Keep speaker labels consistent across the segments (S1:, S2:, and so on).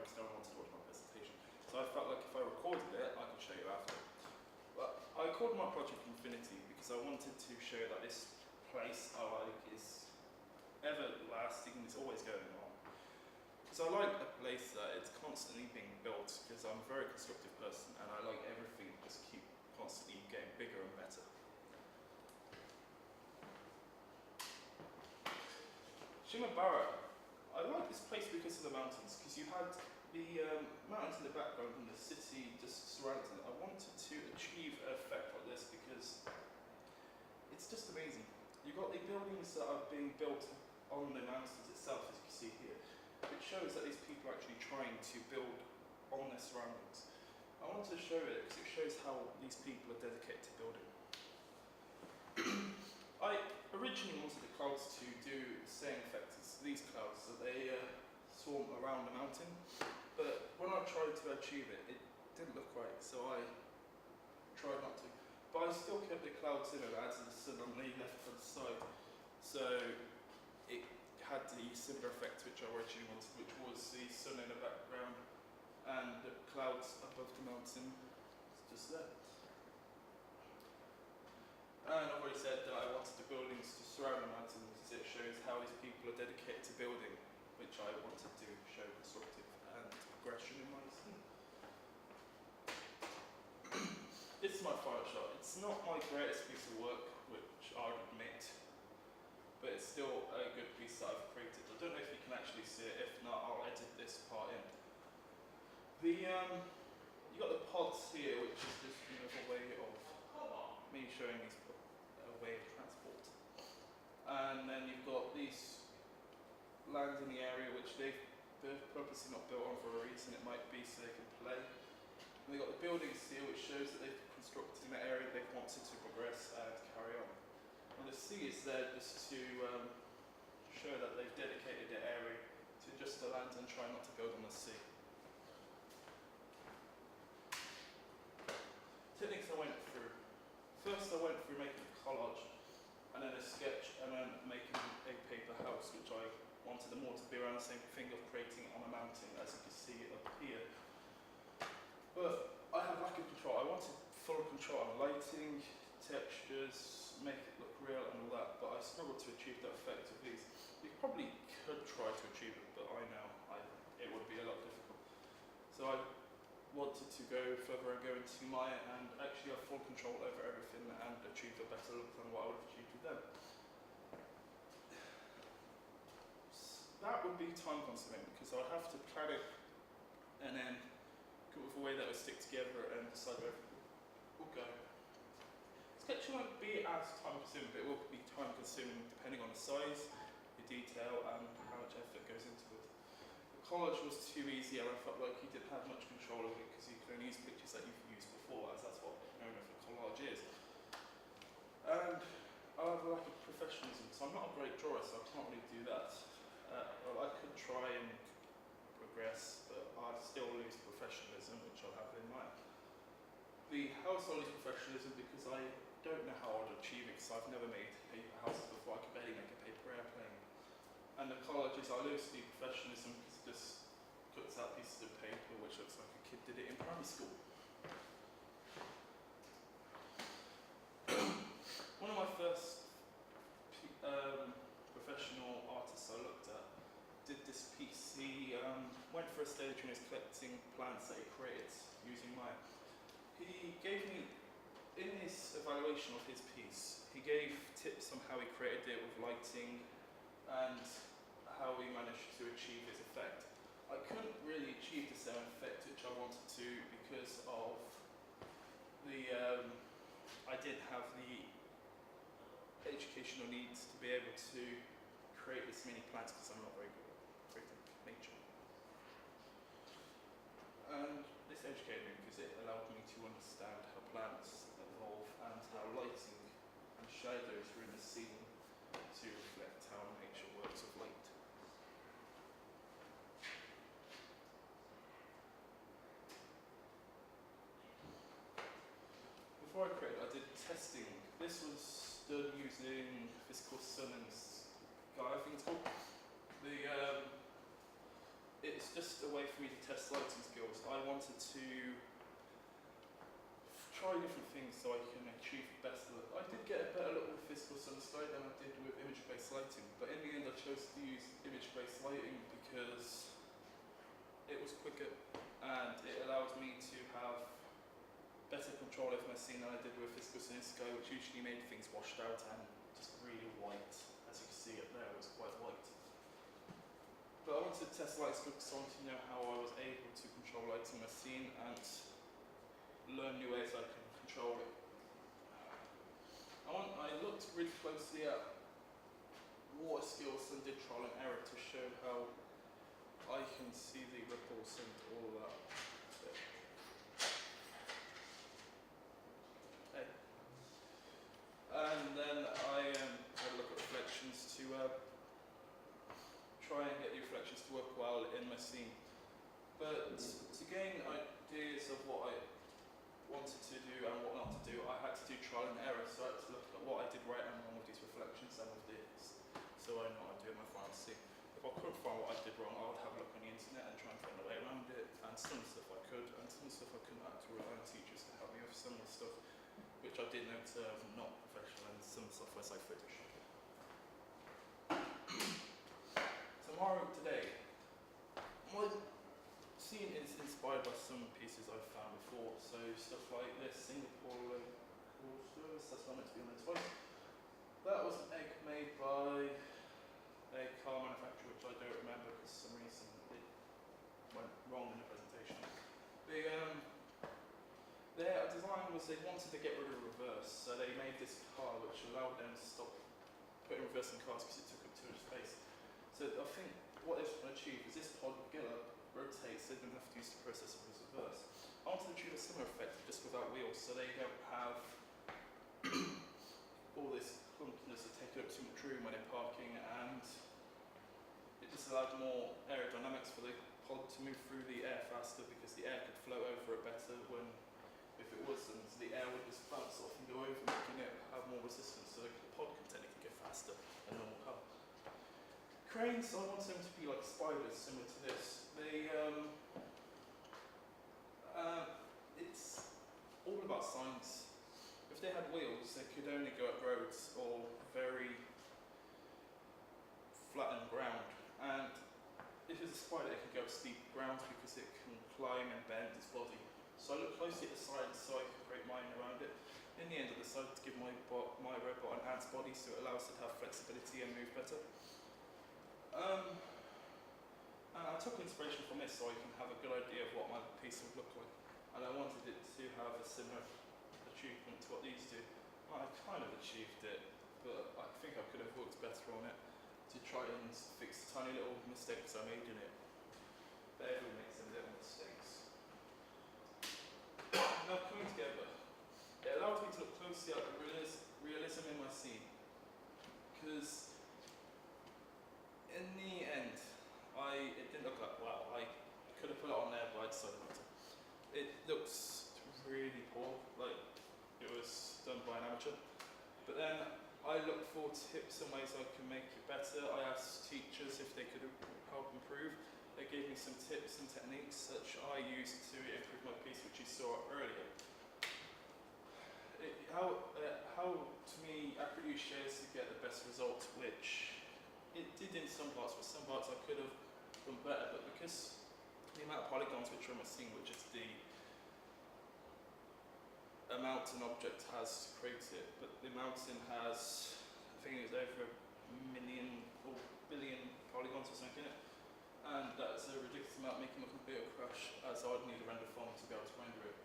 S1: because no one wanted to watch my presentation. So I felt like if I recorded it, I could show you after. But I called my project Infinity because I wanted to show that this place I like is everlasting and it's always going on. So I like a place that it's constantly being built because I'm a very constructive person and I like everything just keep constantly getting bigger and better. Shimabara, I like this place because of the mountains, because you had the mountains in the background and the city just surrounding it. I wanted to achieve an effect like this because it's just amazing. You've got the buildings that are being built on the mountains itself, as you can see here. It shows that these people are actually trying to build on their surroundings. I wanted to show it because it shows how these people are dedicated to building. I originally wanted the clouds to do the same effect as these clouds, so they swarm around the mountain, but when I tried to achieve it, it didn't look right, so I tried not to. But I still kept the clouds in and added the sun on the left-hand side, so it had the similar effect which I originally wanted, which was the sun in the background and the clouds above the mountain, just there. And I've already said that I wanted the buildings to surround the mountains because it shows how these people are dedicated to building, which I wanted to show constructive and progression in my scene. This is my final shot. It's not my greatest piece of work, which I'll admit, but it's still a good piece that I've created. I don't know if you can actually see it. If not, I'll edit this part in. You got the pods here, which is just another way of me showing these a way of transport. And then you've got these lands in the area which they've purposely not built on for a reason. It might be so they can play. And they've got the buildings here which shows that they've constructed in the area they've wanted to progress and carry on. And the sea is there just to show that they've dedicated their area to just the land and try not to build on the sea. Techniques I went through. First I went through making a collage, and then a sketch, and then making a paper house, which I wanted them all to be around the same thing of creating it on a mountain, as you can see up here. But I had lack of control. I wanted full control on lighting, textures, make it look real and all that, but I struggled to achieve that effect of these. You probably could try to achieve it, but I know it would be a lot difficult. So I wanted to go further and go into Maya and actually have full control over everything and achieve a better look than what I would have achieved with them. That would be time consuming because I'd have to plan it and then come up with a way that would stick together and decide where everything will go. Sketching won't be as time consuming, but it will be time consuming depending on the size, the detail and how much effort goes into it. Collage was too easy and I felt like you didn't have much control of it because you could only use pictures that you've used before, as that's what known as a collage is. And I have a lack of professionalism, so I'm not a great drawer, so I can't really do that. Well, I could try and progress, but I still lose professionalism, which I'll have in mind. The house I lose professionalism because I don't know how I'd achieve it because I've never made paper houses before. I could barely make a paper airplane. And the collages, I lose the professionalism because it just cuts out pieces of paper which looks like a kid did it in primary school. One of my first professional artists I looked at did this piece. He went for a stage when he was collecting plants that he created using Maya. He gave me, in his evaluation of his piece, he gave tips on how he created it with lighting and how we managed to achieve his effect. I couldn't really achieve the same effect which I wanted to because of the, I didn't have the educational needs to be able to create this many plants because I'm not very good at creating nature. And this educated me because it allowed me to understand how plants evolve and how lighting and shadows are in the scene to reflect how nature works with light. Before I created, I did testing. This was done using physical sun and sky, I think it's called. it's just a way for me to test lighting skills. I wanted to try different things so I can achieve the best of it. I did get a better look with physical sun sky than I did with image-based lighting, but in the end I chose to use image-based lighting because it was quicker and it allowed me to have better control over my scene than I did with physical sun sky, which usually made things washed out and just really white. As you can see it there, it was quite white. But I wanted to test light skills because I wanted to know how I was able to control lights in my scene and learn new ways I can control it. I looked really closely at water skills and did trial and error to show how I can see the ripples and all of that. Okay. And then I had a look at reflections to try and get the reflections to work well in my scene. But to gain ideas of what I wanted to do and what not to do, I had to do trial and error, so I had to look at what I did right and wrong with these reflections and with this, so I know what I do in my final scene. If I couldn't find what I did wrong, I would have a look on the internet and try and find a way around it, and some stuff I could, and some stuff I couldn't. I had to rely on teachers to help me with some of the stuff, which I did know to not professional, and some stuff was like footage. Today, my scene is inspired by some pieces I've found before, so stuff like this Singapore local service, that's not meant to be on the twice. That was an egg made by a car manufacturer, which I don't remember because for some reason it went wrong in the presentation. Their design was they wanted to get rid of reverse, so they made this car which allowed them to stop putting reverse in cars because it took up too much space. So I think what they've achieved is this pod rotates, so they don't have to use the process of reverse. I wanted to achieve a similar effect just without wheels, so they don't have all this clunkiness of taking up too much room when they're parking, and it just allowed more aerodynamics for the pod to move through the air faster because the air could flow over it better when, if it wasn't, the air would just bounce off and go over, making it have more resistance, so the pod can technically go faster than a normal car. Cranes, I want them to be like spiders, similar to this. It's all about science. If they had wheels, they could only go up roads or very flattened ground. And if it's a spider, it can go up steep ground because it can climb and bend its body. So I looked closely at the science so I could create mine around it. In the end, I decided to give my robot an ants body so it allows it to have flexibility and move better. And I took inspiration from this so I can have a good idea of what my piece would look like. And I wanted it to have a similar achievement to what these do. Well, I kind of achieved it, but I think I could have worked better on it to try and fix the tiny little mistakes I made in it. But everyone makes some little mistakes. Now coming together, it allowed me to look closely at the realism in my scene. Because in the end, it didn't look like, wow, I could have put it on there, but I decided not to. It looks really poor, like it was done by an amateur. But then I looked for tips and ways I can make it better. I asked teachers if they could help improve. They gave me some tips and techniques which I used to improve my piece, which you saw earlier. How to me, accurate use shades to get the best result, which it did in some parts, but some parts I could have done better. But because the amount of polygons which are in my scene, which is the amount an object has to create it, but the mountain has, I think it was over 1 million or billion polygons or something in it, and that's a ridiculous amount, making my computer crash, as I would need a render farm to be able to render it,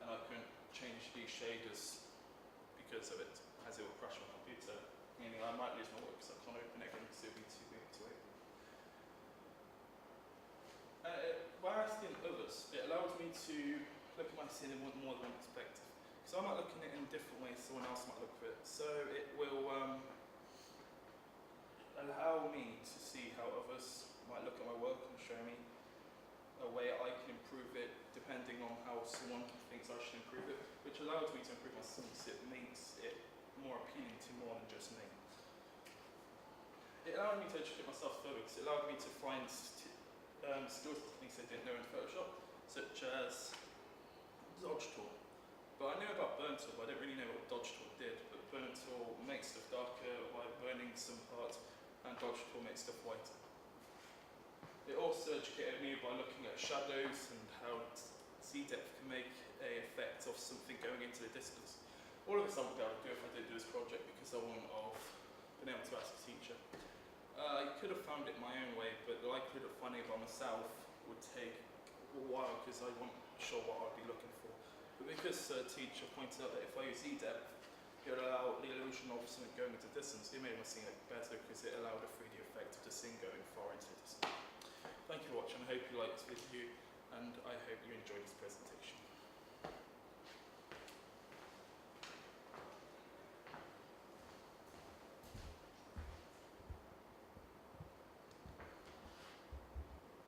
S1: and I couldn't change these shaders because of it, as it will crash my computer, meaning I might lose my work because I can't open it again because it will be too big to open. By asking others, it allows me to look at my scene in more than one perspective. Because I might look at it in different ways, someone else might look at it. So it will allow me to see how others might look at my work and show me a way I can improve it depending on how someone thinks I should improve it, which allows me to improve my scene, so it makes it more appealing to more than just me. It allowed me to educate myself further because it allowed me to find skills techniques I didn't know in Photoshop, such as dodge tool. But I knew about burn tool, but I didn't really know what dodge tool did. But burn tool makes stuff darker by burning some parts, and dodge tool makes stuff whiter. It also educated me by looking at shadows and how Z-depth can make an effect of something going into the distance. All of this I would be able to do if I did do this project because I wouldn't have been able to ask a teacher. I could have found it my own way, but the likelihood of finding it by myself would take a while because I wasn't sure what I'd be looking for. But because the teacher pointed out that if I use Z-depth, it would allow the illusion of something going into distance, it made my scene look better because it allowed a 3D effect of the scene going far into the distance. Thank you for watching, I hope you liked this video and I hope you enjoyed this presentation.